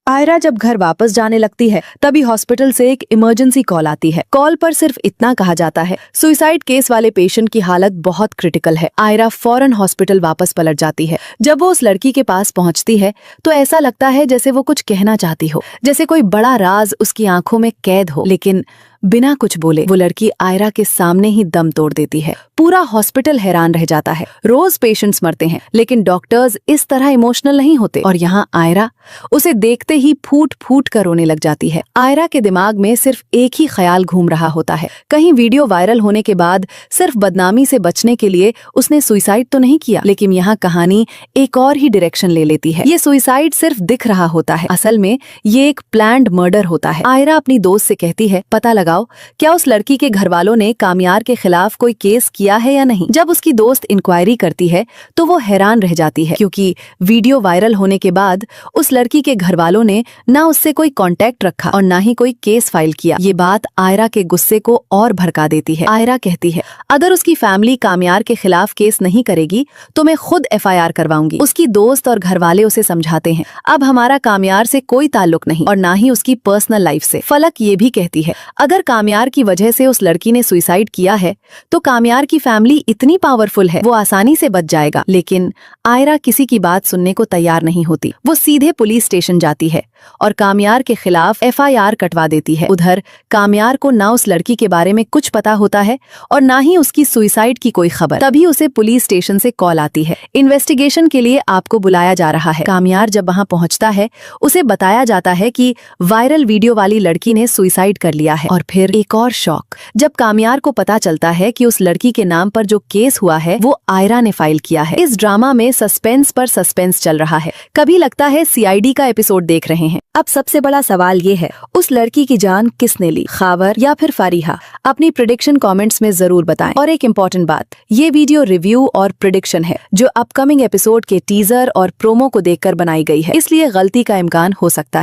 आयरा जब घर वापस जाने लगती है तभी हॉस्पिटल से एक इमरजेंसी कॉल आती है। कॉल पर सिर्फ इतना कहा जाता है, सुसाइड केस वाले पेशेंट की हालत बहुत क्रिटिकल है। आयरा फौरन हॉस्पिटल वापस पलट जाती है। जब वो उस लड़की के पास पहुंचती है तो ऐसा लगता है जैसे वो कुछ कहना चाहती हो, जैसे कोई बड़ा राज उसकी आंखों में कैद हो। लेकिन बिना कुछ बोले वो लड़की आयरा के सामने ही दम तोड़ देती है। पूरा हॉस्पिटल हैरान रह जाता है। रोज पेशेंट्स मरते हैं लेकिन डॉक्टर्स इस तरह इमोशनल नहीं होते, और यहाँ आयरा उसे देखते ही फूट फूट कर रोने लग जाती है। आयरा के दिमाग में सिर्फ एक ही ख्याल घूम रहा होता है, कहीं वीडियो वायरल होने के बाद सिर्फ बदनामी से बचने के लिए उसने सुसाइड तो नहीं किया। लेकिन यहाँ कहानी एक और ही डायरेक्शन ले लेती है। ये सुसाइड सिर्फ दिख रहा होता है, असल में ये एक प्लान्ड मर्डर होता है। आयरा अपनी दोस्त से कहती है, पता लगाओ क्या उस लड़की के घर वालों ने कामयार के खिलाफ कोई केस किया है या नहीं। जब उसकी दोस्त इंक्वायरी करती है तो वो हैरान रह जाती है, क्योंकि वीडियो वायरल होने के बाद उस लड़की के घर वालों ने ना उससे कोई कांटेक्ट रखा और ना ही कोई केस फाइल किया। ये बात आयरा के गुस्से को और भड़का देती है। आयरा कहती है, अगर उसकी फैमिली कामयार के खिलाफ केस नहीं करेगी तो मैं खुद FIR करवाऊंगी। उसकी दोस्त और घर वाले उसे समझाते हैं, अब हमारा कामयार से कोई ताल्लुक नहीं और ना ही उसकी पर्सनल लाइफ से। फलक ये भी कहती है, अगर कामयार की वजह से उस लड़की ने सुसाइड किया है तो कामयार की फैमिली इतनी पावरफुल है, वो आसानी से बच जाएगा। लेकिन आयरा किसी की बात सुनने को तैयार नहीं होती। वो सीधे पुलिस स्टेशन जाती है और कामयार के खिलाफ FIR कटवा देती है। उधर कामयार को ना उस लड़की के बारे में कुछ पता होता है और ना ही उसकी सुसाइड की कोई खबर। तभी उसे पुलिस स्टेशन से कॉल आती है, इन्वेस्टिगेशन के लिए आपको बुलाया जा रहा है। कामयार जब वहां पहुंचता है उसे बताया जाता है कि वायरल वीडियो वाली लड़की ने सुसाइड कर लिया है। और फिर एक और शॉक, जब कामयार को पता चलता है कि उस लड़की के नाम पर जो केस हुआ है वो आयरा ने फाइल किया है। इस ड्रामा में सस्पेंस पर सस्पेंस चल रहा है। कभी लगता है CID का एपिसोड देख रहे हैं। अब सबसे बड़ा सवाल ये है, उस लड़की की जान किसने ली, खावर या फिर फारिहा? अपनी प्रेडिक्शन कमेंट्स में जरूर बताएं। और एक इम्पोर्टेंट बात, ये वीडियो रिव्यू और प्रेडिक्शन है जो अपकमिंग एपिसोड के टीजर और प्रोमो को देखकर बनाई गई है, इसलिए गलती का इम्कान हो सकता है।